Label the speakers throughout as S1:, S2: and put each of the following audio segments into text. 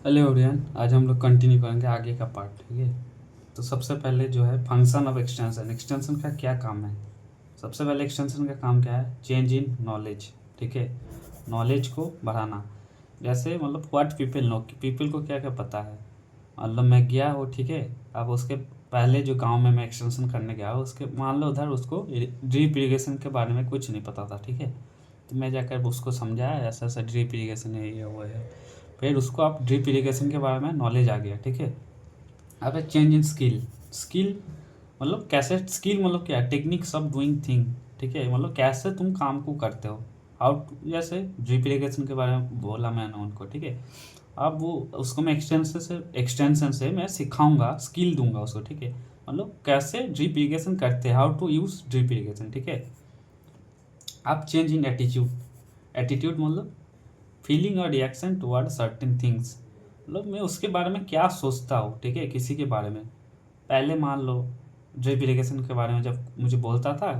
S1: Hello everyone, आज हम लोग कंटिन्यू करेंगे आगे का पार्ट। ठीक है, तो सबसे पहले जो है फंक्शन ऑफ एक्सटेंशन। एक्सटेंशन का क्या काम है? सबसे पहले एक्सटेंशन का काम क्या है? Change in knowledge. ठीक है, नॉलेज को बढ़ाना। जैसे मतलब व्हाट पीपल नो, कि पीपल को क्या क्या पता है। मतलब मैं गया हो, ठीक है, अब उसके पहले जो गांव में मैं एक्सटेंशन करने गया उसके मान लो उधर उसको ड्रिप इरीगेशन के बारे में कुछ नहीं पता था। ठीक है, तो मैं जाकर उसको समझाया ऐसा ऐसा ड्रिप इरीगेशन है, ये वो है। फिर उसको आप ड्रिप इरीगेशन के बारे में नॉलेज आ गया। ठीक है, अब है चेंज इन स्किल। स्किल मतलब कैसे, स्किल मतलब क्या? Techniques of doing thing. ठीक है, मतलब कैसे तुम काम को करते हो। हाउ टू, जैसे ड्रिप इरीगेशन के बारे में बोला मैंने उनको। ठीक है, अब वो उसको मैं एक्सटेंशन से मैं सिखाऊंगा, स्किल दूंगा उसको। ठीक है, मतलब कैसे ड्रिप इरीगेशन करते हैं, how to use drip irrigation. ठीक है, आप चेंज इन एटीट्यूड। एटीट्यूड मतलब फीलिंग और रिएक्शन टुवर्ड सर्टेन थिंग्स। मतलब मैं उसके बारे में क्या सोचता हूँ। ठीक है, किसी के बारे में पहले मान लो ड्रिप इरीगेशन के बारे में जब मुझे बोलता था,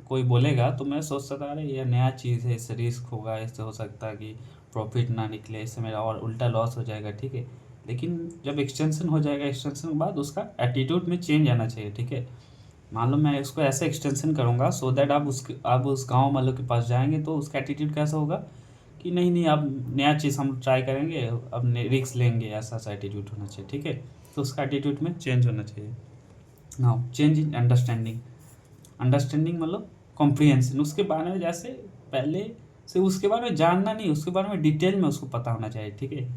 S1: कोई बोलेगा तो मैं सोचता था अरे ये नया चीज़ है, इससे रिस्क होगा, इससे हो सकता है कि प्रॉफिट ना निकले, इससे मेरा और उल्टा लॉस हो जाएगा। ठीक है, लेकिन जब एक्सटेंशन हो जाएगा, एक्सटेंशन के बाद उसका एटीट्यूड में चेंज आना चाहिए। ठीक है, मान लो मैं इसको ऐसे एक्सटेंशन करूँगा सो दैट आप उस गाँव वालों के पास जाएंगे तो उसका एटीट्यूड कैसा होगा कि नहीं नहीं, अब नया चीज़ हम ट्राई करेंगे, अब रिस्क लेंगे, ऐसा सा एटीट्यूड होना चाहिए। ठीक है, तो उसका एटीट्यूड में चेंज होना चाहिए। Now change in understanding. Understanding मतलब कॉम्प्रिहेंशन, उसके बारे में जैसे पहले से उसके बारे में जानना नहीं, उसके बारे में डिटेल में उसको पता होना चाहिए। ठीक है,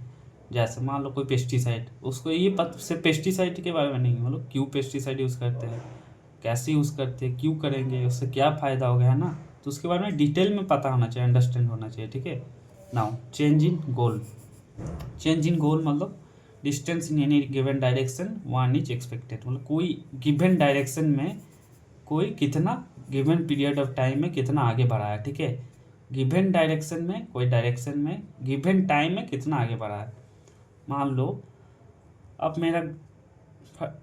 S1: जैसे मान लो कोई पेस्टिसाइड, उसको ये पता से पेस्टिसाइड के बारे में नहीं, मतलब क्यों पेस्टिसाइड यूज़ करते हैं, कैसे यूज़ करते हैं, क्यों करेंगे, उससे क्या फ़ायदा होगा, है ना। तो उसके बारे में डिटेल में पता होना चाहिए, अंडरस्टैंड होना चाहिए। ठीक है, now change in goal. Change in goal मतलब distance in any given direction one is expected. मतलब कोई गिवन डायरेक्शन में कोई कितना, गिवन पीरियड ऑफ टाइम में कितना आगे बढ़ा है। ठीक है, गिवन डायरेक्शन में, कोई डायरेक्शन में गिवन टाइम में कितना आगे बढ़ा है। मान लो अब मेरा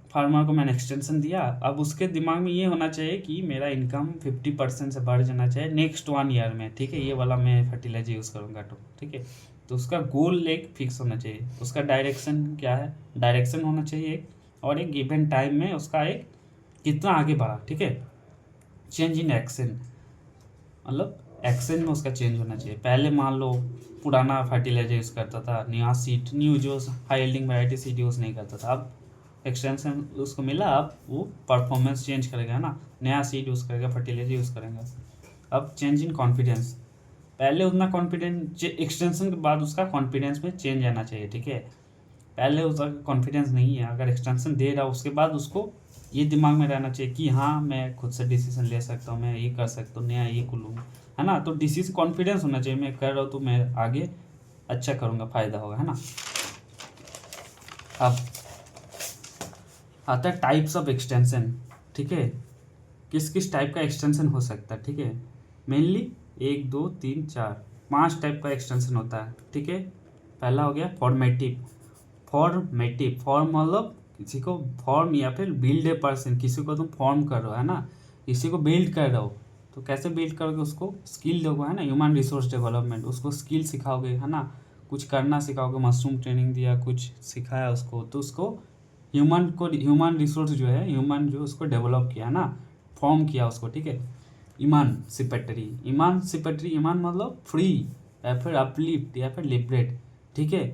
S1: फार्मर को मैंने एक्सटेंशन दिया, अब उसके दिमाग में ये होना चाहिए कि मेरा इनकम 50% से बढ़ जाना चाहिए नेक्स्ट 1 ईयर में। ठीक है, ये वाला मैं फर्टिलाइजर यूज़ करूँगा तो। ठीक है, तो उसका गोल एक फिक्स होना चाहिए, उसका डायरेक्शन क्या है, डायरेक्शन होना चाहिए एक, और एक गिवन टाइम में उसका एक कितना आगे बढ़ा। ठीक है, चेंज इन एक्शन मतलब एक्शन में उसका चेंज होना चाहिए। पहले मान लो पुराना फर्टिलाइजर यूज़ करता था, नया सीड, न्यू जो high yielding variety seed use नहीं करता था, अब एक्सटेंशन उसको मिला, अब वो परफॉर्मेंस चेंज करेगा ना, नया सीड यूज़ करेगा, फर्टिलाइजर यूज़ करेगा। अब चेंज इन कॉन्फिडेंस, पहले उतना कॉन्फिडेंस, एक्सटेंशन के बाद उसका कॉन्फिडेंस में चेंज आना चाहिए। ठीक है, पहले उसका कॉन्फिडेंस नहीं है, अगर एक्सटेंशन दे रहा उसके बाद उसको ये दिमाग में रहना चाहिए कि हाँ मैं खुद से डिसीजन ले सकता हूँ, मैं ये कर सकता हूँ, नया ये लूँ, है ना। तो डिसीजन कॉन्फिडेंस होना चाहिए, मैं कर रहा हूँ तो मैं आगे अच्छा करूँगा, फ़ायदा होगा, है ना। अब आता है टाइप्स ऑफ एक्सटेंशन। ठीक है, किस किस टाइप का एक्सटेंशन हो सकता है। ठीक है, मेनली 1 2 3 4 5 टाइप का एक्सटेंशन होता है। ठीक है, पहला हो गया फॉर्मेटिव। फॉर्मेटिव फॉर्म मतलब किसी को फॉर्म या फिर बिल्ड ए पर्सन, किसी को तुम फॉर्म कर रहे हो, है ना, किसी को बिल्ड कर रहे हो। तो कैसे बिल्ड करोगे, उसको स्किल दोगे, है ना, ह्यूमन रिसोर्स डेवलपमेंट, उसको स्किल सिखाओगे, है ना, कुछ करना सिखाओगे, मशरूम ट्रेनिंग दिया, कुछ सिखाया उसको, तो उसको ह्यूमन रिसोर्स जो है, ह्यूमन जो उसको डेवलप किया, है ना, फॉर्म किया उसको। ठीक है, इमानसिपेटरी। इमानसिपेटरी, ईमान मतलब फ्री या फिर अपलिफ्ट या फिर लिबरेट। ठीक है,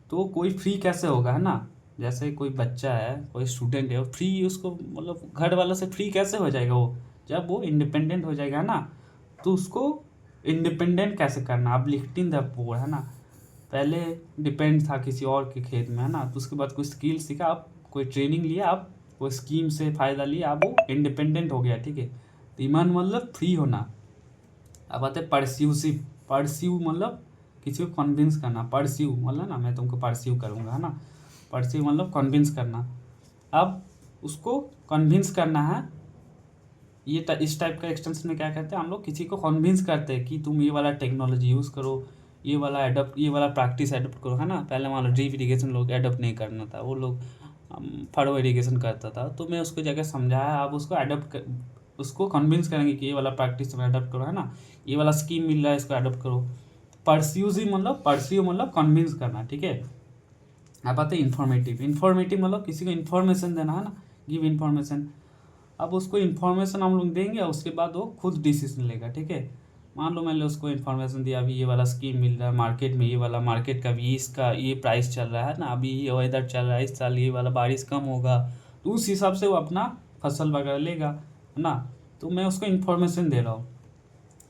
S1: तो कोई फ्री कैसे होगा, है ना, जैसे कोई बच्चा है, कोई स्टूडेंट है, वो फ्री, उसको मतलब घर वालों से फ्री कैसे हो जाएगा वो, जब वो इंडिपेंडेंट हो जाएगा ना। तो उसको इंडिपेंडेंट कैसे करना, अब लिफ्टिंग द पोर, है ना, पहले डिपेंड था किसी और के खेत में, है ना, तो उसके बाद कोई स्किल सीखा, आप कोई ट्रेनिंग लिया, आप कोई स्कीम से फ़ायदा लिया, अब वो इंडिपेंडेंट हो गया। ठीक है, तो ईमान मतलब फ्री होना। अब आते हैं परस्यूसिव। परस्यू मतलब किसी को कन्विंस करना, परस्यू मतलब ना मैं तुमको परस्यू करूँगा, है ना, परस्यू मतलब कन्विंस करना। अब उसको कन्विंस करना है, इस टाइप का एक्सटेंशन में क्या कहते हैं हम लोग, किसी को कन्विंस करते हैं कि तुम ये वाला टेक्नोलॉजी यूज़ करो, ये वाला प्रैक्टिस एडप्ट करो, है ना। पहले मान लो ड्रिप इरीगेशन लोग एडप्ट नहीं करना था, वो लोग फरो इरीगेशन करता था, तो मैं उसको जाकर समझाया, आप उसको उसको कन्विंस करेंगे कि ये वाला प्रैक्टिस तुम एडप्ट करो, है ना, ये वाला स्कीम मिल रहा है, इसको एडप्ट करो। परस्यू मतलब कन्विंस करना। ठीक है, अब आते हैं इन्फॉर्मेटिव। इन्फॉर्मेटिव मतलब किसी को इन्फॉर्मेशन देना है ना, गिव इन्फॉर्मेशन। अब उसको इन्फॉर्मेशन हम लोग देंगे और उसके बाद वो खुद डिसीजन लेगा, ठीक है। मान लो मैंने उसको इन्फॉर्मेशन दिया, अभी ये वाला स्कीम मिल रहा है मार्केट में, ये वाला मार्केट का भी इसका ये प्राइस चल रहा है ना, अभी ये वेदर चल रहा है, इस साल ये वाला बारिश कम होगा, तो उस हिसाब से वो अपना फसल वगैरह लेगा, है ना। तो मैं उसको इन्फॉर्मेशन दे रहा हूँ।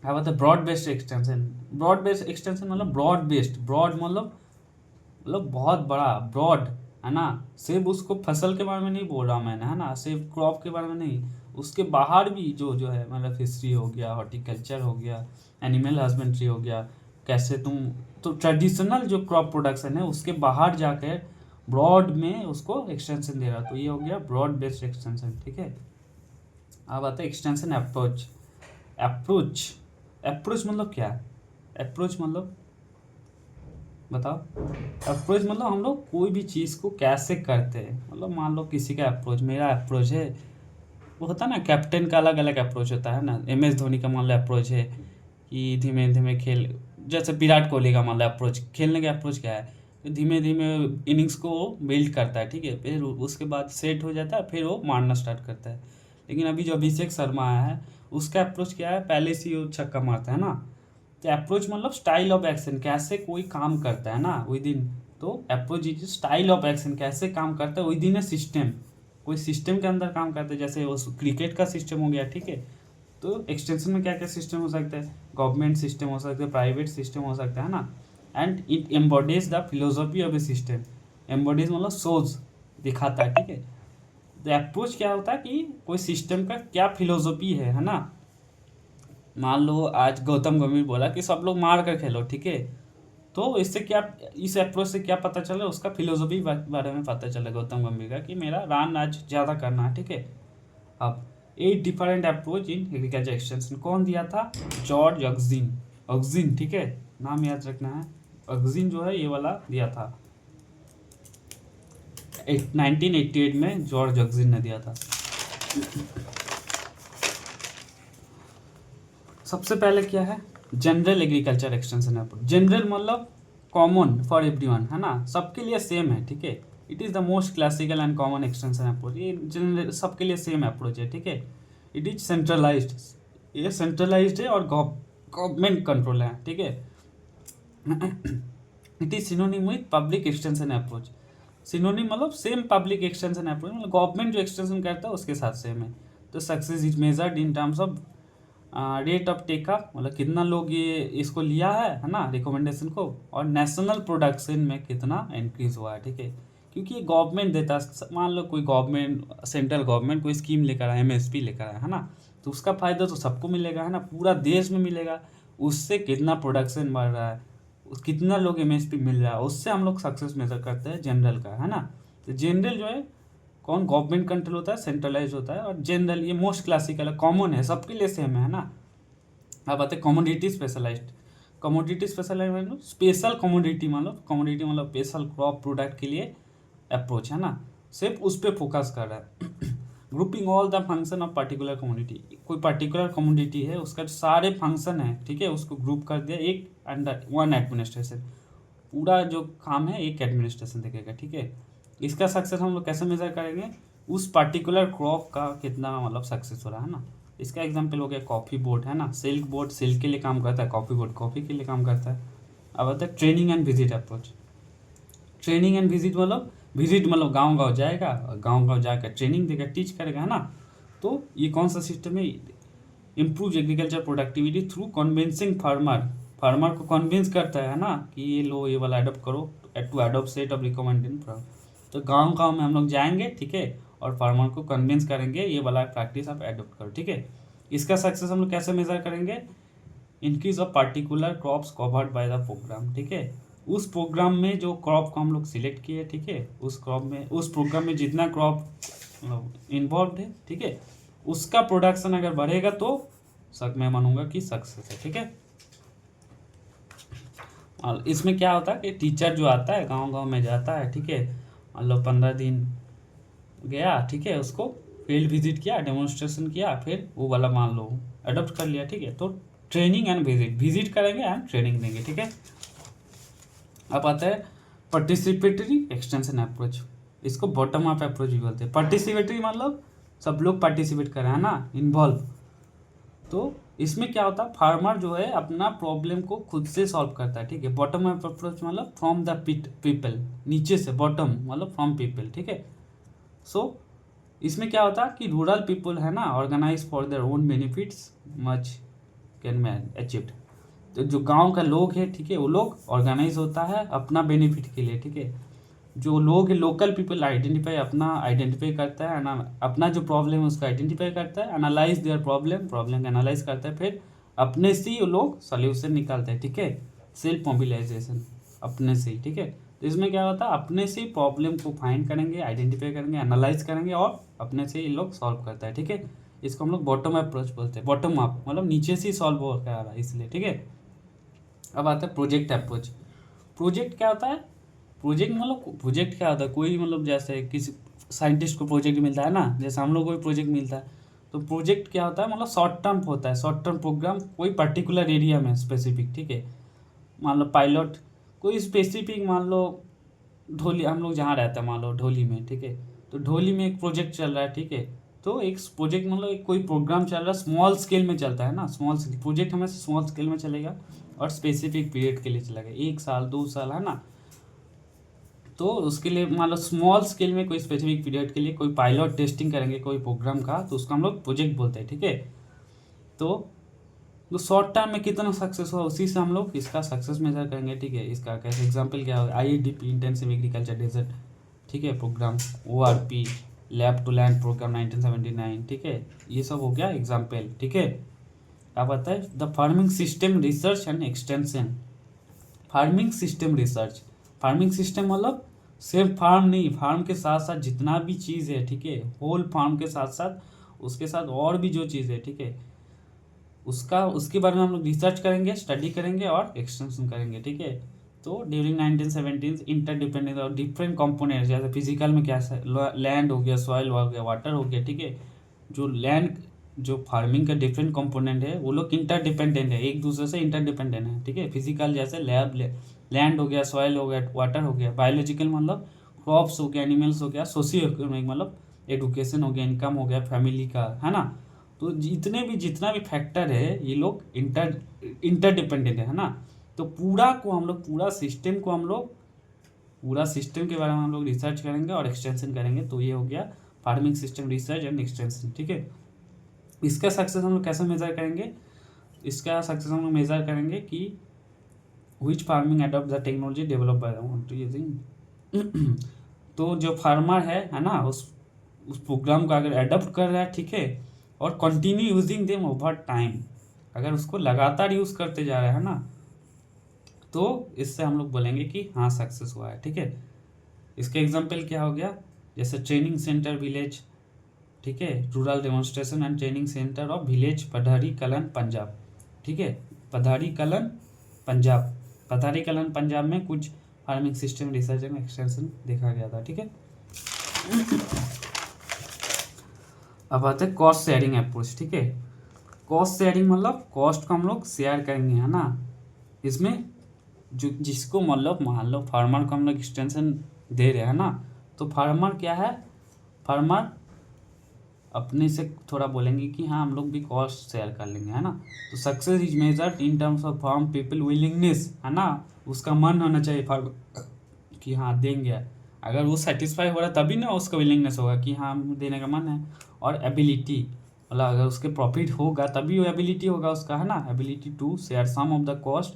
S1: क्या बात है, broad based extension. Broad based extension मतलब ब्रॉड बेस्ड, ब्रॉड मतलब बहुत बड़ा, ब्रॉड, है ना। सिर्फ उसको फसल के बारे में नहीं बोल रहा मैंने, है ना, सिर्फ क्रॉप के बारे में नहीं, उसके बाहर भी जो जो है, मतलब फिशरी हो गया, हॉर्टिकल्चर हो गया, एनिमल हस्बेंड्री हो गया, कैसे तुम, तो ट्रेडिशनल जो क्रॉप प्रोडक्शन है उसके बाहर जाकर ब्रॉड में उसको एक्सटेंशन दे रहा, तो ये हो गया ब्रॉड बेस्ड एक्सटेंशन, ठीक है। अब आता है एक्सटेंशन अप्रोच। अप्रोच, अप्रोच मतलब क्या है? अप्रोच मतलब बताओ। अप्रोच मतलब हम लोग कोई भी चीज़ को कैसे करते हैं, मतलब मान लो किसी का अप्रोच, मेरा अप्रोच है, वो होता है ना, कैप्टन का अलग अलग अप्रोच होता है ना। एम एस धोनी का मान लो अप्रोच है कि धीमे धीमे खेल, जैसे विराट कोहली का मान लो अप्रोच, खेलने का अप्रोच क्या है, तो धीमे धीमे इनिंग्स को बिल्ड करता है, ठीक है, फिर उसके बाद सेट हो जाता है, फिर वो मारना स्टार्ट करता है। लेकिन अभी जो अभिषेक शर्मा आया है, उसका अप्रोच क्या है, पहले से ही वो छक्का मारता है ना। तो अप्रोच मतलब स्टाइल ऑफ एक्शन, कैसे कोई काम करता है ना विद इन। तो approach is style of action, कैसे काम करता है विद इन ए सिस्टम, कोई सिस्टम के अंदर काम करता है, जैसे वो क्रिकेट का सिस्टम हो गया, ठीक है। तो एक्सटेंशन में क्या क्या सिस्टम हो सकता है, गवर्नमेंट सिस्टम हो सकता है, प्राइवेट सिस्टम हो सकता है ना। And it embodies the philosophy of A system. Embodies मतलब सोच, दिखाता है, ठीक है। तो अप्रोच क्या होता है कि कोई सिस्टम का क्या फिलोसॉफी है ना। मान लो आज गौतम गंभीर बोला कि सब लोग मार कर खेलो, ठीक है, तो इससे क्या, इस अप्रोच से क्या पता चला, उसका फिलोसॉफी बारे में पता चला गौतम गंभीर का, कि मेरा रन आज ज़्यादा करना है, ठीक है। अब 8 different approach in agriculture extension कौन दिया था? George auxin. ऑक्जिन, ठीक है, नाम याद रखना है। ऑक्जिन जो है ये वाला दिया था, 1988 में जॉर्ज ऑक्जिन ने दिया था। सबसे पहले क्या है, general agriculture extension approach. General मतलब कॉमन फॉर एवरीवन, है ना, सबके लिए सेम है, ठीक है। It is the most classical and common extension approach. ये जनरल सबके लिए सेम अप्रोच है, ठीक है। इट इज सेंट्रलाइज्ड, ये सेंट्रलाइज्ड है और गवर्नमेंट कंट्रोल है, ठीक है। It is synonym with public extension approach. Synonym मतलब सेम पब्लिक एक्सटेंशन अप्रोच, मतलब गवर्नमेंट जो एक्सटेंशन करता है उसके साथ सेम है। तो success is measured in terms of rate of take up, मतलब कितना लोग ये इसको लिया है ना, रिकमेंडेशन को, और नेशनल प्रोडक्शन में कितना इंक्रीज हुआ है, ठीक है। क्योंकि ये गवर्नमेंट देता है, मान लो कोई गवर्नमेंट, सेंट्रल गवर्नमेंट कोई स्कीम लेकर आए, एमएसपी लेकर आए, है ना, तो उसका फायदा तो सबको मिलेगा, है ना, पूरा देश में मिलेगा। उससे कितना प्रोडक्शन बढ़ रहा है, कितना लोग एमएसपी मिल रहा है, उससे हम लोग सक्सेस मेजर करते हैं जनरल का, है ना। तो जनरल जो है कौन, गवर्नमेंट कंट्रोल होता है, सेंट्रलाइज होता है, और जनरल ये मोस्ट क्लासिकल है, कॉमन है, सबके लिए सेम है ना। अब आते हैं कमोडिटी स्पेशलाइज्ड। कमोडिटी स्पेशलाइज्ड मतलब स्पेशल कमोडिटी, मतलब कमोडिटी मतलब स्पेशल क्रॉप प्रोडक्ट के लिए अप्रोच, है ना, सिर्फ उस पर फोकस कर रहा है। Grouping all the function of particular commodity, कोई पर्टिकुलर कमोडिटी है उसका सारे फंक्शन है, ठीक है, उसको ग्रुप कर दिया एक अंडर वन एडमिनिस्ट्रेशन, पूरा जो काम है एक एडमिनिस्ट्रेशन देखेगा, ठीक है। इसका सक्सेस हम लोग कैसे मेजर करेंगे, उस पर्टिकुलर क्रॉप का कितना मतलब सक्सेस हो रहा है ना। इसका एग्जांपल हो गया कॉफ़ी बोर्ड, है ना, सिल्क बोर्ड सिल्क के लिए काम करता है, कॉफ़ी बोर्ड कॉफ़ी के लिए काम करता है। अब आता है training and visit approach. Training and visit मतलब, विजिट मतलब गांव गांव जाएगा, गांव गांव जाकर ट्रेनिंग देगा, टीच करेगा, है ना। तो ये कौन सा सिस्टम है, improve agriculture productivity through convincing farmer. Farmer को कन्विंस करता है ना, कि ये लो, ये वाला अडोप्ट करो, to adopt set of recommended. तो गांव गांव में हम लोग जाएंगे, ठीक है, और फार्मर को कन्विंस करेंगे ये वाला प्रैक्टिस आप एडोप्ट करो, ठीक है। इसका सक्सेस हम लोग कैसे मेजर करेंगे, increase of particular crops covered by the programme, ठीक है। उस प्रोग्राम में जो क्रॉप को हम लोग सिलेक्ट किए, ठीक है, उस क्रॉप में, उस प्रोग्राम में जितना क्रॉप इन्वॉल्व है, ठीक है, उसका प्रोडक्शन अगर बढ़ेगा तो मैं मानूंगा कि सक्सेस है, ठीक है। और इसमें क्या होता है कि टीचर जो आता है गांव गांव में जाता है, ठीक है, मान लो 15 दिन गया, ठीक है, उसको फील्ड विजिट किया, डेमोन्स्ट्रेशन किया, फिर वो वाला मान लो अडोप्ट कर लिया, ठीक है। तो ट्रेनिंग एंड विजिट, विजिट करेंगे एंड ट्रेनिंग देंगे, ठीक है। अब आता है पार्टिसिपेटरी एक्सटेंशन अप्रोच, इसको बॉटम अप अप्रोच भी बोलते हैं। पार्टिसिपेटरी मतलब सब लोग पार्टिसिपेट कर रहे हैं ना, इन्वॉल्व। तो इसमें क्या होता है, फार्मर जो है अपना प्रॉब्लम को खुद से सॉल्व करता है, ठीक है। बॉटम अप अप्रोच मतलब फ्रॉम द पीपल, नीचे से, बॉटम मतलब फ्रॉम पीपल, ठीक है। सो इसमें क्या होता है कि रूरल पीपल है ना organise for their own benefits much can man achieved. तो जो गांव का लोग है, ठीक है, वो लोग ऑर्गेनाइज होता है अपना बेनिफिट के लिए, ठीक है। जो लोग है, लोकल पीपल आइडेंटिफाई करता है ना, अपना जो प्रॉब्लम है उसको आइडेंटिफाई करता है, एनालाइज देयर प्रॉब्लम का एनालाइज करता है, फिर अपने से ही वो लोग सोल्यूशन निकालते हैं, ठीक है। सेल्फ मोबिलाइजेशन, अपने से ही, ठीक है। तो इसमें क्या होता है, अपने से ही प्रॉब्लम को फाइंड करेंगे, आइडेंटिफाई करेंगे, एनालाइज करेंगे और अपने से ही लोग सॉल्व करता है, ठीक है। इसको हम लोग बॉटम अप्रोच बोलते हैं। बॉटम अप मतलब नीचे से ही सॉल्व हो रहा है, इसलिए, ठीक है। अब आता है प्रोजेक्ट अप्रोच। प्रोजेक्ट क्या होता है, प्रोजेक्ट क्या होता है, कोई मतलब जैसे किसी साइंटिस्ट को प्रोजेक्ट मिलता है ना, जैसे हम लोग को भी प्रोजेक्ट मिलता है। तो प्रोजेक्ट क्या होता है, मतलब शॉर्ट टर्म होता है, शॉर्ट टर्म प्रोग्राम कोई पर्टिकुलर एरिया में स्पेसिफिक, ठीक है। मान लो पायलट, कोई स्पेसिफिक, मान लो ढोली, हम लोग जहाँ रहते हैं मान लो ढोली में, ठीक है। तो ढोली में एक प्रोजेक्ट चल रहा है, ठीक है। तो एक प्रोजेक्ट मतलब एक कोई प्रोग्राम चल रहा है, स्मॉल स्केल में चलता है ना, स्मॉल स्केल प्रोजेक्ट हमेशा स्मॉल स्केल में चलेगा और स्पेसिफिक पीरियड के लिए चलेगा, 1 साल 2 साल, है ना। तो उसके लिए मान लो स्मॉल स्केल में कोई स्पेसिफिक पीरियड के लिए कोई पायलट टेस्टिंग करेंगे कोई प्रोग्राम का, तो उसको हम लोग प्रोजेक्ट बोलते हैं, ठीक है। तो शॉर्ट टर्म में कितना सक्सेस हुआ, उसी से हम लोग इसका सक्सेस मेजर करेंगे, ठीक है। इसका कैसे एग्जांपल क्या होगा, IEDP इंटेंसिव एग्रीकल्चर डेजर्ट, ठीक है, programme, ORP lab to land programme 1979, ठीक है। ये सब हो गया एग्जाम्पल, ठीक है। अब आता है the farming system research and extension. Farming system research, farming system मतलब सिर्फ फार्म नहीं, फार्म के साथ साथ जितना भी चीज़ है, ठीक है, होल फार्म के साथ साथ उसके साथ और भी जो चीज़ है, ठीक है, उसके बारे में हम लोग रिसर्च करेंगे, स्टडी करेंगे और एक्सटेंशन करेंगे, ठीक है। तो ड्यूरिंग 1970 इंटरडिपेंडेंस और डिफरेंट कंपोनेंट, जैसे फिजिकल में क्या लैंड हो गया, सॉइल हो गया, वाटर हो गया, ठीक है। जो लैंड, जो फार्मिंग का डिफरेंट कंपोनेंट है वो लोग इंटरडिपेंडेंट है, एक दूसरे से इंटरडिपेंडेंट है, ठीक है। फिजिकल जैसे लैंड हो गया, सॉइल हो गया, वाटर हो गया। बायोलॉजिकल मतलब क्रॉप्स हो गया, एनिमल्स हो गया। सोशियो इकोनॉमिक मतलब एडुकेशन हो गया, इनकम हो गया फैमिली का, है ना। तो जितना भी फैक्टर है ये लोग इंटरडिपेंडेंट है ना। तो पूरा सिस्टम के बारे में हम लोग रिसर्च करेंगे और एक्सटेंशन करेंगे। तो ये हो गया farming system research and extension, ठीक है। इसका सक्सेस हम लोग कैसे मेजर करेंगे, इसका सक्सेस हम लोग मेजर करेंगे कि which farming adopt the technology develop by using. तो जो फार्मर है ना, उस प्रोग्राम को अगर अडॉप्ट कर रहा है, ठीक है, और continue using them over time, अगर उसको लगातार यूज़ करते जा रहा है ना, तो इससे हम लोग बोलेंगे कि हाँ सक्सेस हुआ है, ठीक है। इसके एग्जांपल क्या हो गया, जैसे ट्रेनिंग सेंटर विलेज, ठीक है, rural demonstration and training centre of village Padhari Kalan Punjab, ठीक है। पधारी कलन पंजाब में कुछ farming system research and extension देखा गया था, ठीक है। अब आते हैं कॉस्ट शेयरिंग अप्रोच, ठीक है। कॉस्ट शेयरिंग मतलब कॉस्ट को हम लोग शेयर करेंगे, है ना। इसमें जो जिसको मतलब मान लो फार्मर को हम लोग एक्सटेंशन दे रहे हैं ना, तो फार्मर क्या है, फार्मर अपने से थोड़ा बोलेंगे कि हाँ हम लोग भी कॉस्ट शेयर कर लेंगे, है ना। तो success is measured in terms of farm people willingness, है ना। उसका मन होना चाहिए फार्मर कि हाँ देंगे, अगर वो सेटिस्फाई हो रहा है तभी ना उसका विलिंगनेस होगा कि हाँ देने का मन है। और एबिलिटी मतलब अगर उसके प्रॉफिट होगा तभी वो एबिलिटी होगा उसका, है ना। Ability to share some of the cost,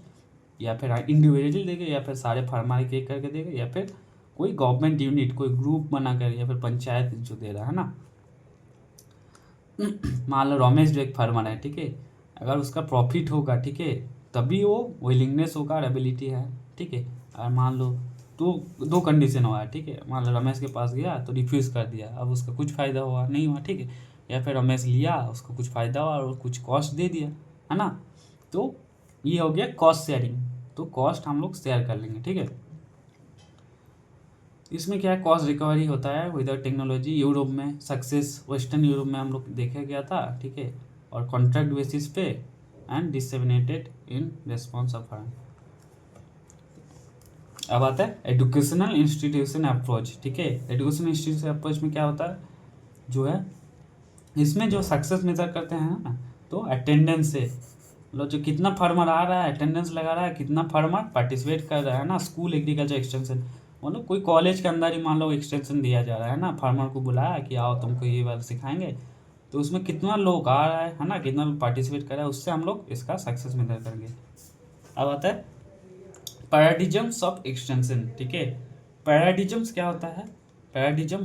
S1: या फिर इंडिविजुअली देगा, या फिर सारे फार्मर एक एक करके देगा, या फिर कोई गवर्नमेंट यूनिट कोई ग्रुप बना कर, या फिर पंचायत जो दे रहा है ना। मान लो रमेश जो एक फार्मर है, ठीक है, अगर उसका प्रॉफिट होगा, ठीक है, तभी वो विलिंगनेस होगा और एबिलिटी है, ठीक है। और मान लो दो कंडीशन हुआ है, ठीक है। मान लो रमेश के पास गया तो रिफ्यूज़ कर दिया, अब उसका कुछ फ़ायदा हुआ नहीं हुआ, ठीक है। या फिर रमेश लिया, उसको कुछ फ़ायदा हुआ और कुछ कॉस्ट दे दिया, है ना। तो ये हो गया कॉस्ट शेयरिंग। तो कॉस्ट हम लोग शेयर कर लेंगे, ठीक है। इसमें क्या है, कॉस्ट रिकवरी होता है विदाउट टेक्नोलॉजी। यूरोप में सक्सेस, वेस्टर्न यूरोप में हम लोग देखा गया था, ठीक है। और कॉन्ट्रैक्ट बेसिस पे and disseminated in response of farm. अब आता है एजुकेशनल इंस्टीट्यूशन अप्रोच। ठीक है, एजुकेशनल इंस्टीट्यूशन अप्रोच में क्या होता है जो है, इसमें जो सक्सेस मेजर करते हैं ना, तो अटेंडेंस से, मतलब जो कितना फार्मर आ रहा है, अटेंडेंस लगा रहा है, कितना फार्मर पार्टिसिपेट कर रहा है ना। स्कूल एग्रीकल्चर एक्सटेंशन, मतलब कोई कॉलेज के अंदर ही मान लो एक्सटेंशन दिया जा रहा है ना, फार्मर को बुलाया कि आओ तुमको ये वाला सिखाएंगे, तो उसमें कितना लोग आ रहा है ना, कितना लोग पार्टिसिपेट कर रहा है, उससे हम लोग इसका सक्सेस मेजर करेंगे। अब आता है पैराडिजम्स ऑफ एक्सटेंशन। ठीक है, पैराडिजम्स क्या होता है, पैराडिजम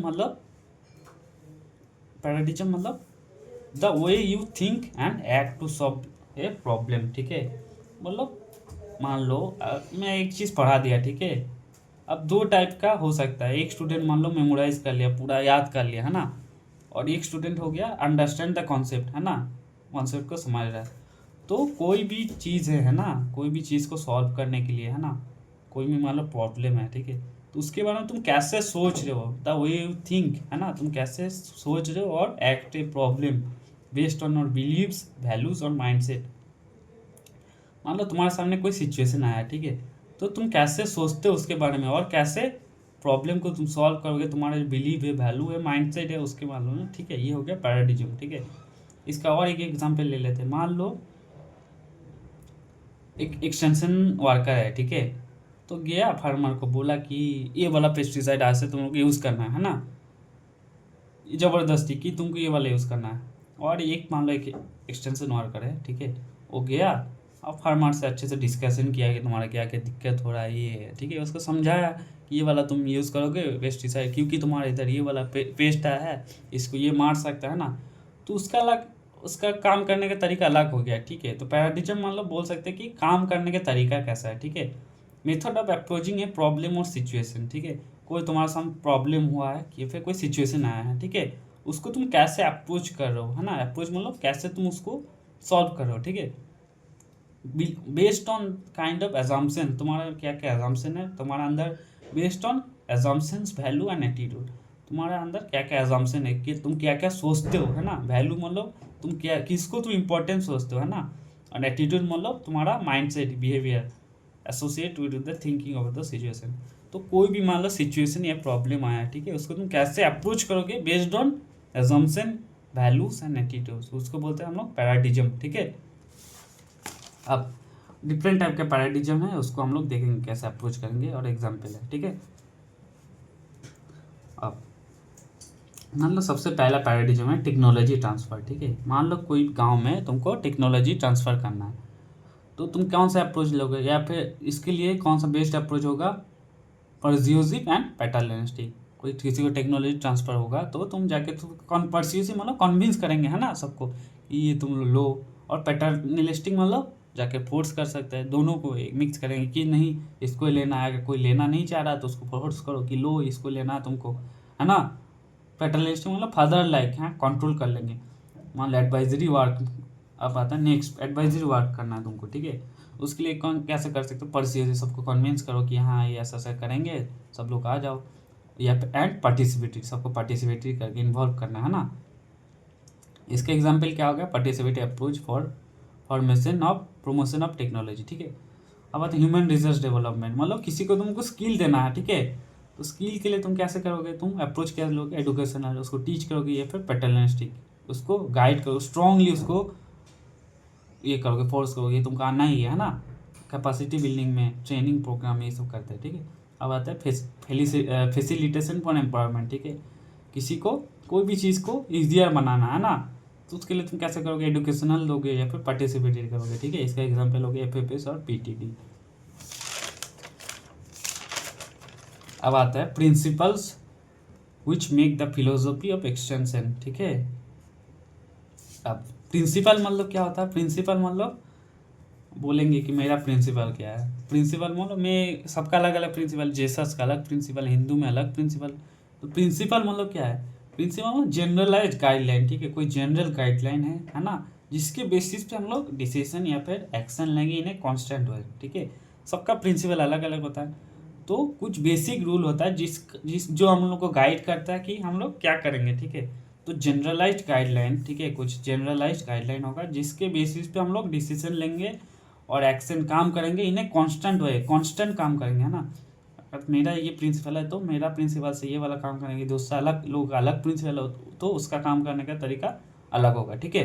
S1: मतलब the way you think and act to solve a problem. ठीक है, मतलब मान लो मैं एक चीज़ पढ़ा दिया, ठीक है, अब दो टाइप का हो सकता है। एक स्टूडेंट मान लो मेमोराइज कर लिया, पूरा याद कर लिया, है ना, और एक स्टूडेंट हो गया अंडरस्टैंड द कॉन्सेप्ट, है ना, कॉन्सेप्ट को समझ रहा है। तो कोई भी चीज़ है ना, कोई भी चीज़ को सॉल्व करने के लिए, है ना, कोई भी मान लो प्रॉब्लम है, ठीक है, तो उसके बारे में तुम कैसे सोच रहे हो, द वे यू थिंक, है ना, तुम कैसे सोच रहे हो और act a problem based on your beliefs, values और माइंडसेट। मान लो तुम्हारे सामने कोई सिचुएशन आया, ठीक है, तो तुम कैसे सोचते हो उसके बारे में और कैसे प्रॉब्लम को तुम सॉल्व करोगे, तुम्हारा बिलीव है, वैल्यू है, माइंडसेट है, उसके मालूम है। ठीक है, ये हो गया पैराडिज्म। ठीक है, इसका और एक एग्जांपल ले लेते हैं। मान लो एक एक्सटेंशन वर्कर है, ठीक है, तो गया फार्मर को बोला कि ये वाला पेस्टिसाइड आज से तुम लोग यूज़ करना है ना, ज़बरदस्ती कि तुमको ये वाला यूज़ करना है। और एक मान लो एक एक्सटेंशन वर्कर है, ठीक है, वो गया और फार्मर से अच्छे से डिस्कशन किया कि तुम्हारा क्या क्या दिक्कत हो रहा है, ये है, ठीक है, उसको समझाया कि ये वाला तुम यूज़ करोगे पेस्टिसाइड, क्योंकि तुम्हारे इधर ये वाला पेस्ट आया है, इसको ये मार सकता है ना, तो उसका अलग, उसका काम करने का तरीका अलग हो गया। ठीक है, तो पैराडिज्म मतलब बोल सकते हैं कि काम करने का तरीका कैसा है। ठीक है, method of approaching a problem और सिचुएशन। ठीक है, कोई तुम्हारे सामने प्रॉब्लम हुआ है कि फिर कोई सिचुएशन आया है, ठीक है, उसको तुम कैसे अप्रोच कर रहे हो, है ना, अप्रोच मतलब कैसे तुम उसको सॉल्व कर रहे हो। ठीक है, based on kind of assumption, तुम्हारा क्या क्या एजम्पशन है तुम्हारा अंदर, based on assumptions, value and attitude, तुम्हारे अंदर क्या क्या एजम्पशन है कि तुम क्या क्या सोचते हो, है ना, वैल्यू मतलब तुम क्या किसको तुम इम्पोर्टेंट सोचते हो, है ना, और एटीट्यूड मतलब तुम्हारा mind set, behaviour associate with the thinking of the situation. तो कोई भी मान लो सिचुएशन या प्रॉब्लम आया है, ठीक है, उसको तुम कैसे अप्रोच करोगे based on assumption, values and attitudes, उसको बोलते हैं हम लोग पैराडिज्म। ठीक है, अब डिफरेंट टाइप का पैराडिज्म है, उसको हम लोग देखेंगे कैसे अप्रोच करेंगे और एग्जाम्पल है। ठीक है, अब मान लो सबसे पहला पैराडिज्म है टेक्नोलॉजी ट्रांसफ़र। ठीक है, मान लो कोई गांव में तुमको टेक्नोलॉजी ट्रांसफ़र करना है, तो तुम कौन सा अप्रोच लोगे, या फिर इसके लिए कौन सा बेस्ट अप्रोच होगा, परस्यूसिव एंड पैटर्नलिस्टिक। कोई किसी को टेक्नोलॉजी ट्रांसफ़र होगा तो तुम जाके तुम परस्यूसिव मतलब कन्विंस करेंगे, है ना, सबको कि ये तुम लो, और पैटर्नलिस्टिक मतलब जाके फोर्स कर सकते हैं, दोनों को एक मिक्स करेंगे कि नहीं इसको लेना है, अगर कोई लेना नहीं चाह रहा तो उसको फोर्स करो कि लो इसको लेना है तुमको, है ना। पैटर्नलिस्टिक मतलब फादर लाइक, है, कंट्रोल कर लेंगे। मान लो एडवाइजरी वर्क, अब आता है नेक्स्ट, एडवाइजरी वर्क करना है तुमको, ठीक है, उसके लिए कौन कैसे कर सकते हो, परस्यूसिव, सबको कन्विंस करो कि हाँ ये ऐसा ऐसा करेंगे, सब लोग आ जाओ, या एंड पार्टिसिपेटरी, सबको पार्टिसिपेटरी करके इन्वॉल्व करना है ना। इसका एग्जाम्पल क्या हो गया, participatory approach for promotion of technology. ठीक है, अब आता है ह्यूमन रिसोर्स डेवलपमेंट, मतलब किसी को तुमको स्किल देना है, ठीक है, तो स्किल के लिए तुम कैसे करोगे, तुम अप्रोच क्या लोगे, एडुकेशनल, उसको टीच करोगे, या फिर पैटर्नलिस्टिक, उसको गाइड करो स्ट्रांगली, उसको ये करोगे, फोर्स करोगे, तुमको आना ही है ना, कैपेसिटी बिल्डिंग में ट्रेनिंग प्रोग्राम ये सब करते हैं। ठीक है, अब आता है फैसिलिटेशन फॉर एम्पावरमेंट। ठीक है, किसी को कोई भी चीज़ को ईजियर बनाना है ना, तो उसके लिए तुम कैसे करोगे, एडुकेशनल दोगे या फिर पार्टिसिपेटरी करोगे। ठीक है, इसका एग्जाम्पल हो गया FFS और PTD। अब आता है principles which make the philosophy of extension. ठीक है, अब प्रिंसिपल मतलब क्या होता है, प्रिंसिपल मतलब बोलेंगे कि मेरा प्रिंसिपल क्या है, प्रिंसिपल मतलब मैं, सबका अलग अलग प्रिंसिपल, जेसस का अलग प्रिंसिपल, हिंदू में अलग प्रिंसिपल। तो प्रिंसिपल मतलब क्या है, प्रिंसिपल मतलब जनरलाइज गाइडलाइन। ठीक है, कोई जनरल गाइडलाइन है ना, जिसके बेसिस पे हम लोग डिसीजन या फिर एक्शन लेंगे इन्हें कॉन्स्टेंट हो। ठीक है, सबका प्रिंसिपल अलग अलग होता है, तो कुछ बेसिक रूल होता है जिस जो हम लोग को गाइड करता है कि हम लोग क्या करेंगे। ठीक है, तो जनरलाइज्ड गाइडलाइन, ठीक है, कुछ जनरलाइज्ड गाइडलाइन होगा जिसके बेसिस पे हम लोग डिसीजन लेंगे और एक्शन काम करेंगे, इन्हें कांस्टेंट काम करेंगे, है ना। अगर मेरा ये प्रिंसिपल है तो मेरा प्रिंसिपल से ये वाला काम करेंगे, दूसरा अलग लोग अलग प्रिंसिपल हो तो उसका काम करने का तरीका अलग होगा, ठीक है।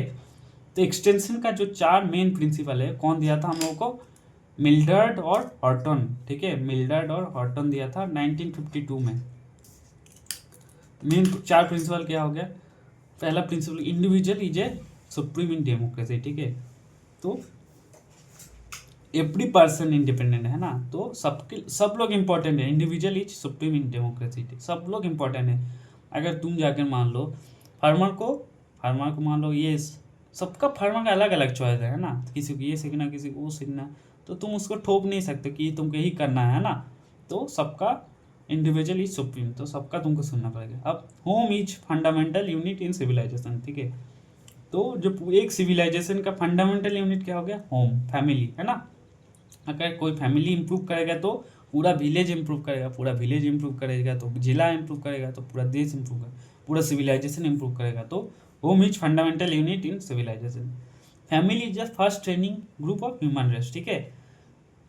S1: तो एक्सटेंशन का जो 4 मेन प्रिंसिपल है कौन दिया था हम लोगों को, मिल्डर्ड और हॉर्टन, ठीक है, मिल्डर्ड और हॉर्टन दिया था 1952 में। मेन 4 प्रिंसिपल क्या हो गया, पहला principle individual is a supreme in democracy, ठीक है, तो एवरी पर्सन इंडिपेंडेंट है ना, तो सब लोग इंपॉर्टेंट है, individual is supreme in democracy, सब लोग इंपॉर्टेंट है। अगर तुम जाकर मान लो फार्मर को मान लो ये सबका फार्मर का अलग अलग चॉइस है ना, किसी को ये सीखना किसी को वो सीखना, तो तुम उसको ठोक नहीं सकते कि तुमको यही करना है ना, तो सबका इंडिविजुअल इज सुप्रीम, तो सबका तुमको सुनना पड़ेगा। अब home is fundamental unit in civilisation, ठीक है, तो जो एक सिविलाइजेशन का फंडामेंटल यूनिट क्या हो गया, होम, फैमिली, है ना। अगर कोई फैमिली इंप्रूव करेगा तो पूरा विलेज इंप्रूव करेगा, पूरा विलेज इंप्रूव करेगा तो जिला इंप्रूव करेगा, तो पूरा देश इंप्रूव करेगा, पूरा सिविलाइजेशन इंप्रूव करेगा। तो home is fundamental unit in civilisation. Family is the first training group of human race, ठीक है,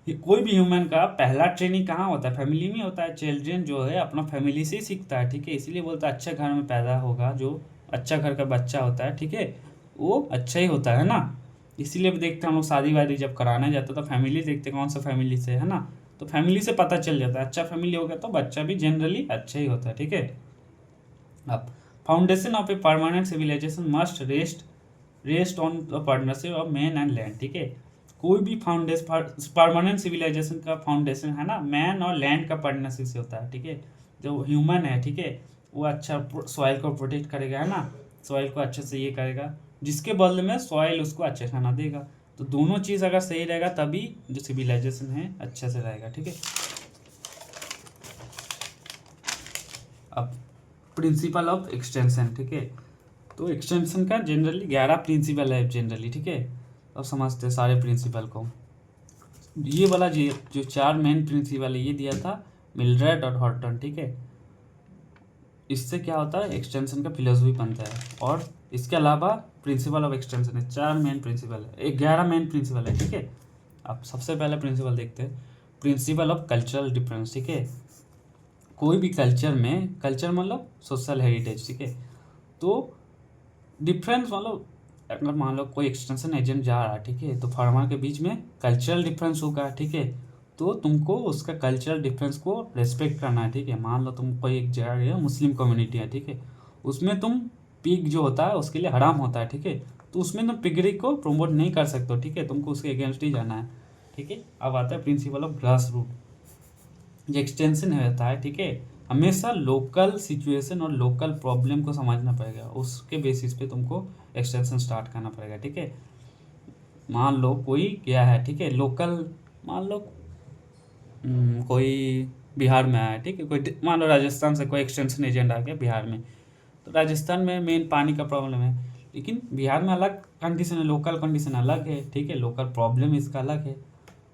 S1: कोई भी ह्यूमन का पहला ट्रेनिंग कहाँ होता है, फैमिली में होता है। चिल्ड्रन जो है अपना फैमिली से ही सीखता है, ठीक है, इसीलिए बोलता है अच्छे घर में पैदा होगा, जो अच्छा घर का बच्चा होता है, ठीक है, वो अच्छा ही होता है ना। इसीलिए भी देखते हैं हम लोग शादी वादी जब कराने जाते हैं तो फैमिली देखते कौन सा फैमिली से है ना, तो फैमिली से पता चल जाता है, अच्छा फैमिली होगा तो बच्चा भी जनरली अच्छा ही होता है, ठीक है। अब foundation of a permanent civilisation must rest on the partnership of man and land, ठीक है, कोई भी फाउंडेशन परमानेंट सिविलाइजेशन का फाउंडेशन है ना मैन और लैंड का पार्टनरशिप से होता है, ठीक है। जो ह्यूमन है, ठीक है, वो अच्छा सॉइल को प्रोटेक्ट करेगा, है ना, सॉइल को अच्छे से ये करेगा, जिसके बदले में सॉइल उसको अच्छा खाना देगा। तो दोनों चीज़ अगर सही रहेगा तभी जो सिविलाइजेशन है अच्छे से रहेगा, ठीक है। अब प्रिंसिपल ऑफ एक्सटेंशन, ठीक है, तो एक्सटेंशन का जनरली 11 प्रिंसिपल है जनरली, ठीक है। अब समझते हैं सारे प्रिंसिपल को। ये वाला जो 4 मेन प्रिंसिपल है ये दिया था मिल्ड्रेड और हॉर्टन, ठीक है। इससे क्या होता है, एक्सटेंशन का फिलोसफी बनता है। और इसके अलावा प्रिंसिपल ऑफ एक्सटेंशन है 4 मेन प्रिंसिपल है, 11 मेन प्रिंसिपल है, ठीक है। अब सबसे पहला प्रिंसिपल देखते हैं, प्रिंसिपल ऑफ कल्चरल डिफरेंस, ठीक है, कोई भी कल्चर में, कल्चर मतलब सोशल हेरिटेज, ठीक है, तो डिफरेंस मतलब अगर मान लो कोई एक्सटेंशन एजेंट जा रहा है, ठीक है, तो फार्मर के बीच में कल्चरल डिफरेंस होगा, ठीक है, तो तुमको उसका कल्चरल डिफरेंस को रेस्पेक्ट करना है, ठीक है। मान लो तुम कोई एक जगह गए मुस्लिम कम्युनिटी है, ठीक है, उसमें तुम पिग जो होता है उसके लिए हराम होता है, ठीक है, तो उसमें तुम पिगरी को प्रमोट नहीं कर सकते हो, ठीक है, तुमको उसके अगेंस्ट ही जाना है, ठीक है। अब आता है प्रिंसिपल ऑफ ग्रास रूट, जो एक्सटेंशन होता है, ठीक है, हमेशा लोकल सिचुएशन और लोकल प्रॉब्लम को समझना पड़ेगा, उसके बेसिस पे तुमको एक्सटेंशन स्टार्ट करना पड़ेगा, ठीक है। मान लो कोई गया है, ठीक है, लोकल, मान लो कोई बिहार में आया, ठीक है, कोई मान लो राजस्थान से कोई एक्सटेंशन एजेंट आ गया बिहार में, तो राजस्थान में मेन पानी का प्रॉब्लम है, लेकिन बिहार में अलग कंडीशन है, लोकल कंडीशन अलग है, ठीक है, लोकल प्रॉब्लम इसका अलग है,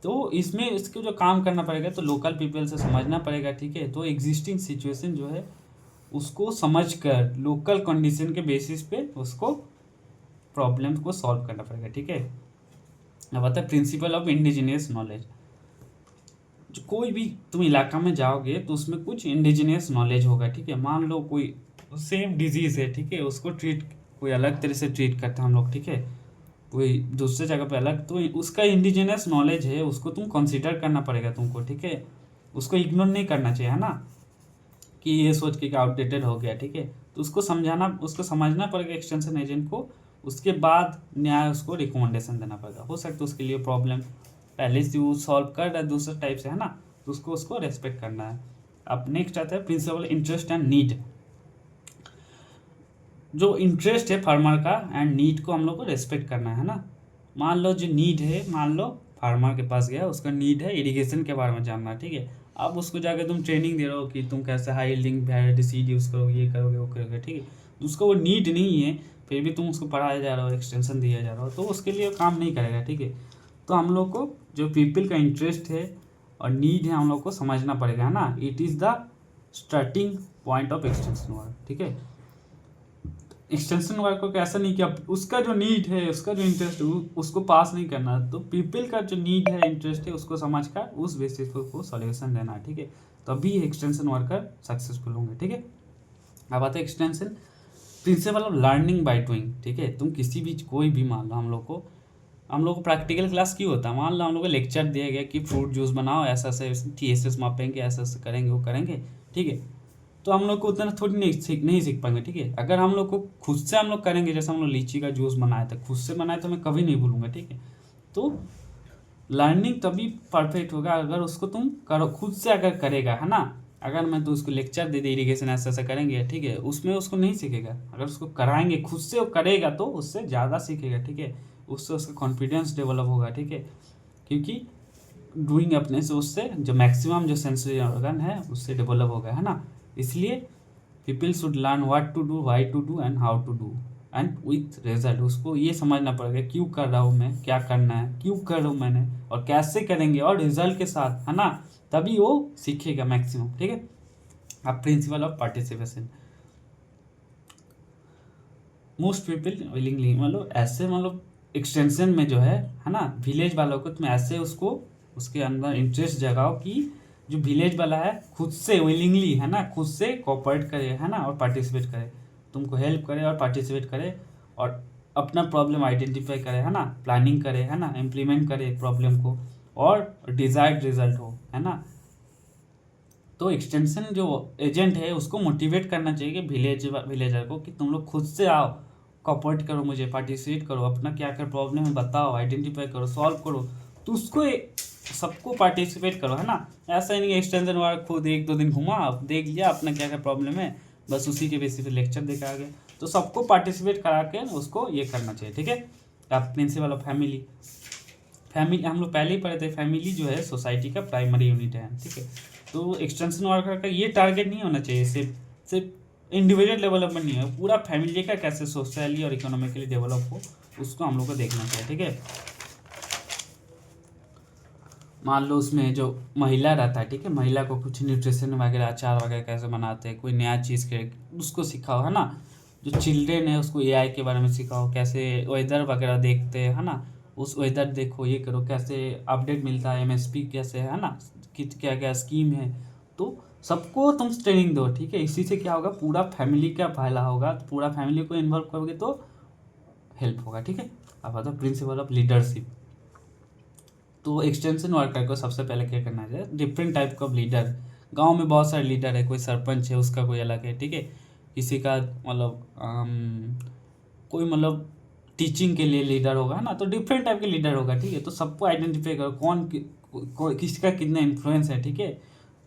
S1: तो इसमें इसको जो काम करना पड़ेगा तो लोकल पीपल से समझना पड़ेगा, ठीक है, तो एग्जिस्टिंग सिचुएशन जो है उसको समझकर लोकल कंडीशन के बेसिस पे उसको प्रॉब्लम को सॉल्व करना पड़ेगा, ठीक है। अब आता है प्रिंसिपल ऑफ इंडिजिनियस नॉलेज, जो कोई भी तुम इलाका में जाओगे तो उसमें कुछ इंडिजिनियस नॉलेज होगा, ठीक है। मान लो कोई सेम डिजीज़ है, ठीक है, उसको ट्रीट कोई अलग तरह से ट्रीट करते हैं हम लोग, ठीक है, कोई दूसरे जगह पे अलग, तो उसका इंडिजिनियस नॉलेज है उसको तुम कंसीडर करना पड़ेगा तुमको, ठीक है, उसको इग्नोर नहीं करना चाहिए, है ना, कि ये सोच के आउटडेटेड हो गया, ठीक है, तो उसको समझना पड़ेगा एक्सटेंशन एजेंट को, उसके बाद न्याय उसको रिकमेंडेशन देना पड़ेगा। हो सकता है उसके लिए प्रॉब्लम पहले से वो सॉल्व कर रहा है दूसरे टाइप से, है ना, तो उसको रेस्पेक्ट करना है। अब नेक्स्ट आता है प्रिंसिपल इंटरेस्ट एंड नीड, जो इंटरेस्ट है फार्मर का एंड नीड को हम लोग को रेस्पेक्ट करना है ना। मान लो जो नीड है, मान लो फार्मर के पास गया, उसका नीड है इरिगेशन के बारे में जानना, ठीक है, अब उसको जाकर तुम ट्रेनिंग दे रहे हो कि तुम कैसे high yielding variety seed use करोगे, ये करोगे वो करोगे, ठीक है, तो उसको वो नीड नहीं है, फिर भी तुम उसको पढ़ाया जा रहा हो, एक्सटेंशन दिया जा रहा हो, तो उसके लिए काम नहीं करेगा, ठीक है। तो हम लोग को जो पीपल का इंटरेस्ट है और नीड है हम लोग को समझना पड़ेगा, है ना, it is the starting point of extension work, ठीक है। एक्सटेंशन वर्क को ऐसा नहीं कि अब उसका जो नीड है, उसका जो इंटरेस्ट है उसको पास नहीं करना, तो पीपल का जो नीड है, इंटरेस्ट है, उसको समझकर उस बेसिस पर उसको सॉल्यूशन देना है, ठीक है। तभी एक्सटेंशन वर्कर सक्सेसफुल होंगे। ठीक है, अब आते हैं extension principle of learning by doing. ठीक है, तुम किसी भी कोई भी मान लो हम लोग को प्रैक्टिकल क्लास क्यों होता है, मान लो हम लोग को लेक्चर दिया गया कि फ्रूट जूस बनाओ, ऐसा ऐसे TSS मापेंगे, ऐसा ऐसे करेंगे, वो करेंगे। ठीक है, तो हम लोग को उतना थोड़ी नहीं सीख पाएंगे। ठीक है, अगर हम लोग को खुद से हम लोग करेंगे, जैसे हम लोग लीची का जूस बनाया था, खुद से बनाए तो मैं कभी नहीं भूलूंगा। ठीक है, तो लर्निंग तभी परफेक्ट होगा अगर उसको तुम करो, खुद से अगर करेगा, है ना। अगर मैं तो उसको लेक्चर दे दे इरिगेशन ऐसा ऐसा करेंगे, ठीक है, उसमें उसको नहीं सीखेगा। अगर उसको कराएंगे, खुद से वो करेगा तो उससे ज़्यादा सीखेगा। ठीक है, उससे उसका कॉन्फिडेंस डेवलप होगा। ठीक है, क्योंकि डूइंग अपने से उससे जो मैक्सिमम जो सेंसरी ऑर्गन है उससे डेवलप होगा, है ना। इसलिए people should learn what to do, why to do and how to do and with result. उसको ये समझना पड़ेगा क्यों कर रहा हूँ मैं, क्या करना है, क्यों कर रहा हूँ मैंने, और कैसे करेंगे, और रिजल्ट के साथ, है ना। तभी वो सीखेगा मैक्सिमम। ठीक है, अब principle of participation. Most people willingly, मतलब एक्सटेंशन में जो है ना, विलेज वालों को तुम ऐसे उसको उसके अंदर इंटरेस्ट जगाओ कि जो विलेज वाला है खुद से विलिंगली, है ना, खुद से कोऑपरेट करे, है ना, और पार्टिसिपेट करे, तुमको हेल्प करे और पार्टिसिपेट करे, और अपना प्रॉब्लम आइडेंटिफाई करे, है ना, प्लानिंग करे, है ना, इम्प्लीमेंट करे प्रॉब्लम को, और डिजायर्ड रिजल्ट हो, है ना। तो एक्सटेंशन जो एजेंट है उसको मोटिवेट करना चाहिए कि विलेजर को कि तुम लोग खुद से आओ, कोऑपरेट करो, मुझे पार्टिसिपेट करो, अपना क्या क्या प्रॉब्लम है बताओ, आइडेंटिफाई करो, सॉल्व करो। तो उसको सबको पार्टिसिपेट करो, है ना। ऐसा ही नहीं एक्सटेंशन वाला खुद 1-2 दिन घुमा, देख लिया अपना क्या क्या प्रॉब्लम है, बस उसी के बेसिस पे लेक्चर देखा आ गया। तो सबको पार्टिसिपेट करा के उसको ये करना चाहिए। ठीक है, अब प्रिंसिपल ऑफ फैमिली हम लोग पहले ही पढ़े थे, फैमिली जो है सोसाइटी का प्राइमरी यूनिट है। ठीक है, तो एक्सटेंशन वर्कर का ये टारगेट नहीं होना चाहिए सिर्फ इंडिविजुअल डेवलपमेंट नहीं है, पूरा फैमिली का कैसे सोशली और इकोनॉमिकली डेवलप हो उसको हम लोग को देखना चाहिए। ठीक है, मान लो उसमें जो महिला रहता है, ठीक है, महिला को कुछ न्यूट्रिशन वगैरह, अचार वगैरह कैसे बनाते हैं, कोई नया चीज़ के उसको सिखाओ, है ना। जो चिल्ड्रेन है उसको AI के बारे में सिखाओ, कैसे वेदर वगैरह देखते हैं, है ना, उस वेदर देखो, ये करो, कैसे अपडेट मिलता है, MSP कैसे है ना, क्या क्या स्कीम है, तो सबको तुम ट्रेनिंग दो। ठीक है, इसी से क्या होगा, पूरा फैमिली का फायदा होगा, तो पूरा फैमिली को इन्वॉल्व करोगे तो हेल्प होगा। ठीक है, अब आता है प्रिंसिपल ऑफ लीडरशिप। तो एक्सटेंशन वर्कर को सबसे पहले क्या करना है, डिफरेंट टाइप का लीडर, गांव में बहुत सारे लीडर है, कोई सरपंच है उसका कोई अलग है। ठीक है, किसी का कोई टीचिंग के लिए लीडर होगा, है ना, तो डिफरेंट टाइप के लीडर होगा। ठीक है, तो सबको आइडेंटिफाई करो किसका कितना इन्फ्लुएंस है। ठीक है,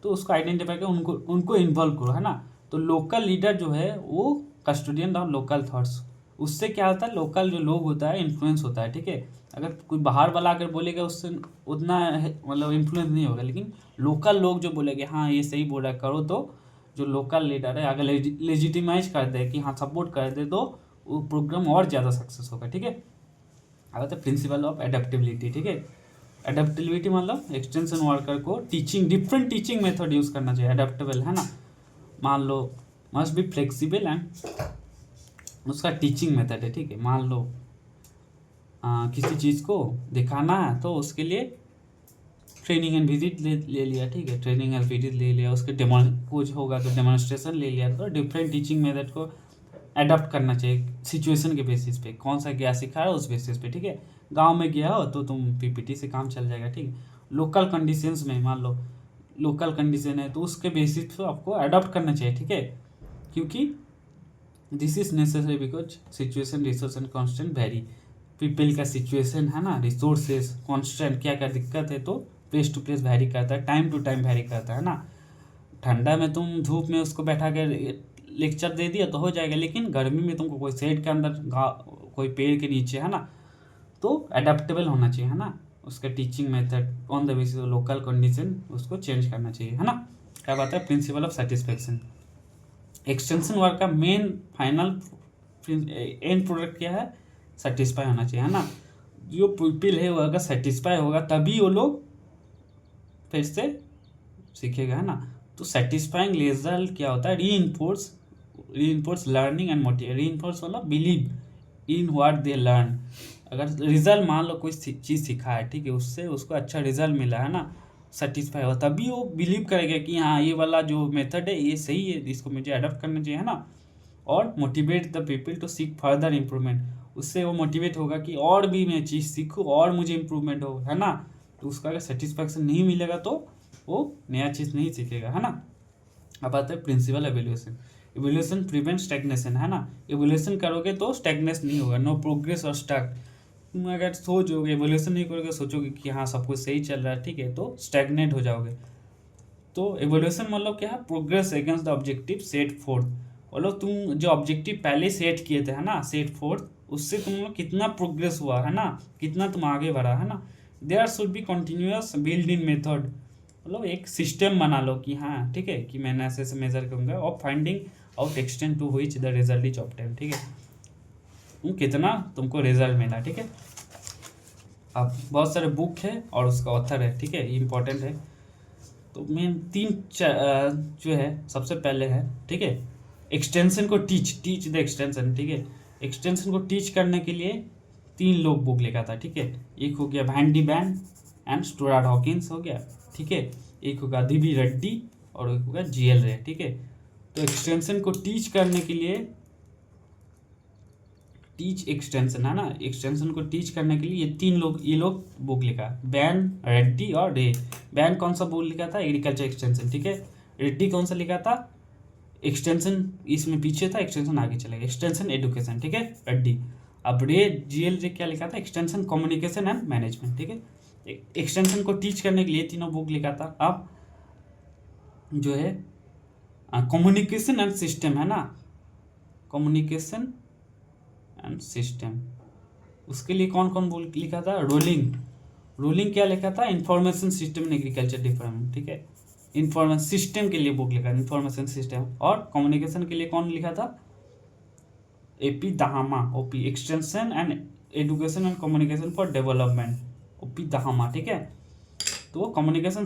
S1: तो उसको आइडेंटिफाई कर उनको इन्वॉल्व करो, है ना। तो लोकल लीडर जो है वो कस्टोडियन ऑफ लोकल थॉट्स, उससे क्या होता है, लोकल जो लोग होता है इन्फ्लुएंस होता है। ठीक है, अगर कोई बाहर वाला अगर बोलेगा उससे उतना इन्फ्लुएंस नहीं होगा, लेकिन लोकल लोग जो बोलेंगे हाँ ये सही बोल रहा है करो, तो जो लोकल लीडर है अगर लेजिटिमाइज कर दे कि हाँ सपोर्ट कर दे, तो वो प्रोग्राम और ज़्यादा सक्सेस होगा। ठीक है, अब तो प्रिंसिपल ऑफ एडेप्टेबिलिटी। ठीक है, एडेप्टेबिलिटी एक्सटेंशन वर्कर को डिफरेंट टीचिंग मेथड यूज़ करना चाहिए, एडेप्टेबल, है ना। मान लो मस्ट बी फ्लेक्सिबल एंड उसका टीचिंग मेथड है। ठीक है, मान लो किसी चीज़ को दिखाना है तो उसके लिए ट्रेनिंग एंड विजिट ले लिया। ठीक है, ट्रेनिंग एंड विजिट ले लिया, उसके कुछ होगा तो डेमोन्स्ट्रेशन ले लिया। तो डिफरेंट टीचिंग मेथड को अडॉप्ट करना चाहिए सिचुएशन के बेसिस पे, कौन सा क्या सिखा रहा है उस बेसिस पे। ठीक है, गांव में गया हो तो तुम PPT से काम चल जाएगा। ठीक है, लोकल कंडीशंस में मान लो लोकल कंडीशन है तो उसके बेसिस पे आपको अडॉप्ट करना चाहिए। ठीक है, क्योंकि this is necessary because situation resource and constant very, people का सिचुएशन, है ना, रिसोर्सेज कॉन्स्टेंट क्या क्या दिक्कत है, तो प्लेस टू प्लेस वेरी करता है, टाइम टू टाइम वेरी करता है ना। ठंडा में तुम धूप में उसको बैठा के लेक्चर दे दिया तो हो जाएगा, लेकिन गर्मी में तुमको कोई शेड के अंदर कोई पेड़ के नीचे, है ना, तो अडेप्टेबल होना चाहिए, है ना। उसका teaching method on the basis of local condition उसको चेंज करना चाहिए, है ना। क्या बात है, principle of satisfaction. Extension work का मेन फाइनल एंड प्रोडक्ट क्या है, सेटिस्फाई होना चाहिए, है ना। जो पीपल है वो अगर सेटिस्फाई होगा तभी वो लोग फिर से सीखेगा, है ना। तो सेटिस्फाइंग रिजल्ट क्या होता है, reinforce learning and motivate. Reinforce believe in what they learn. अगर रिजल्ट मान लो कोई चीज़ सिखा है, ठीक है, उससे उसको अच्छा रिजल्ट मिला, है ना, सेटिस्फाई हो, तभी वो बिलीव करेगा कि हाँ ये वाला जो मेथड है ये सही है, इसको मुझे अडॉप्ट करना चाहिए, है ना। और motivate the people to seek further improvement, उससे वो मोटिवेट होगा कि और भी मैं चीज़ सीखूँ और मुझे इम्प्रूवमेंट हो, है ना। तो उसका अगर सेटिस्फैक्शन नहीं मिलेगा तो वो नया चीज़ नहीं सीखेगा, है ना। अब आता है principle evaluation. Evaluation prevent stagnation, है ना। एवेल्यूएशन करोगे तो स्टैग्नेस नहीं होगा, नो प्रोग्रेस और स्टक। तुम अगर सोचोगे एवेल्यूएशन नहीं करोगे, सोचोगे कि हाँ सब कुछ सही चल रहा है, ठीक है, तो स्टैग्नेट हो जाओगे। तो एवोल्यूशन मतलब क्या है, progress against the objective set fourth. मतलब तुम जो ऑब्जेक्टिव पहले सेट किए थे, है ना, सेट फोर्थ, उससे तुम लोग कितना प्रोग्रेस हुआ, है ना, कितना तुम आगे बढ़ा, है ना। There should be continuous build in method, मतलब एक सिस्टम बना लो कि हाँ ठीक है कि मैंने ऐसे ऐसे मेजर करूँगा, और finding out extent to which the result is obtained, ठीक है, तुम कितना तुमको रिजल्ट मिला, ठीक है। अब बहुत सारे बुक है और उसका ऑथर है, ठीक है, ये इंपॉर्टेंट है। तो मेन तीन जो है, सबसे पहले है, ठीक है, एक्सटेंशन को टीच द एक्सटेंशन, ठीक है। एक्सटेंशन को टीच करने के लिए 3 लोग बुक लिखा था, ठीक है। एक हो गया Van De Ban and Stuart Hawkins हो गया, ठीक है। एक होगा डी.बी. रेड्डी और एक होगा जी.एल. रे, ठीक है। तो एक्सटेंशन को टीच करने के लिए, टीच एक्सटेंशन, है ना, एक्सटेंशन को टीच करने के लिए ये लोग बुक लिखा, बैन, रेड्डी और रे। बैन कौन सा बुक लिखा था, एग्रीकल्चर एक्सटेंशन, ठीक है। रेड्डी कौन सा लिखा था, एक्सटेंशन इसमें पीछे था, एक्सटेंशन आगे चलेगा, एक्सटेंशन एजुकेशन, ठीक है, रेड्डी। अब रे जी.एल. रे क्या लिखा था, एक्सटेंशन कम्युनिकेशन एंड मैनेजमेंट, ठीक है। एक्सटेंशन को टीच करने के लिए तीनों बुक लिखा था। अब जो है कम्युनिकेशन एंड सिस्टम, है ना, कम्युनिकेशन एंड सिस्टम, उसके लिए कौन कौन बुक लिखा था, रोलिंग क्या लिखा था, information system in agriculture department, ठीक है। इंफॉर्मेशन सिस्टम के लिए बुक लिखा, इंफॉर्मेशन सिस्टम। और कम्युनिकेशन के लिए कौन लिखा था, AP Dahama, OP, extension and education and communication for development, OP Dahama, ठीक है। तो कम्युनिकेशन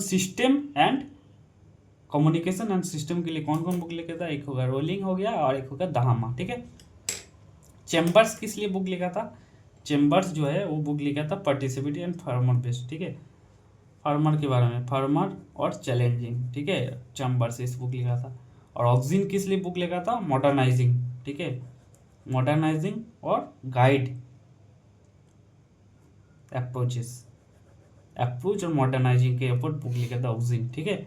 S1: सिस्टम के लिए कौन कौन बुक लिखा था, एक होगा रोलिंग हो गया और एक होगा दहामा, ठीक है। चैम्बर्स किस लिए बुक लिखा था, चैम्बर्स जो है वो बुक लिखा था पार्टिसिपेटिव एंड फार्मर बेस्ड, ठीक है, फार्मर के बारे में, फार्मर और चैलेंजिंग, ठीक है, चैम्बर्स इस बुक लिखा था। और ऑक्सिन किस लिए बुक लिखा था, मॉडर्नाइजिंग, ठीक है, मॉडर्नाइजिंग और गाइड अप्रोच और मॉडर्नाइजिंग के ऊपर बुक लिखा था ऑक्सिन, ठीक है।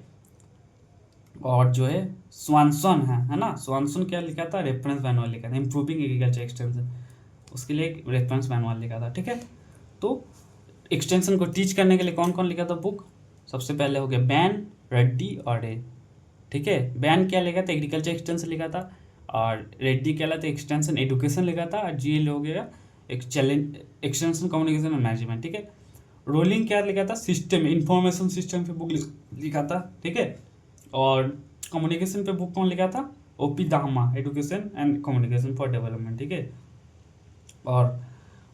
S1: और जो है स्वानसन है ना, स्वानसन क्या लिखा था, रेफरेंस मैनुअल लिखा था, इम्प्रूविंग एग्रीकल्चर एक्सटेंशन, उसके लिए एक रेफरेंस मैनुअल लिखा था, ठीक है। तो एक्सटेंशन को टीच करने के लिए कौन कौन लिखा था बुक, सबसे पहले हो गया बैन, रेड्डी और रे, ठीक है। बैन क्या लिखा था, एग्रीकल्चर एक्सटेंशन लिखा था, और रेड्डी क्या था, एक्सटेंशन एजुकेशन लिखा था, और जी.एल. हो गया एक्सटेंशन कम्युनिकेशन एंड मैनेजमेंट, ठीक है। रोलिंग क्या लिखा था, सिस्टम, इंफॉर्मेशन सिस्टम पे बुक लिखा था, ठीक है। और कम्युनिकेशन पे बुक कौन लिखा था, OP Dahama, education and communication for development, ठीक है। और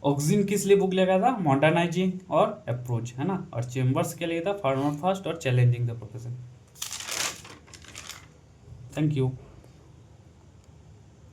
S1: ऑक्सिन किस लिए बुक लिखा था, मॉडर्नाइजिंग और अप्रोच, है ना। और चेम्बर्स के लिए था फार्मर फर्स्ट और challenging the profession. Thank you.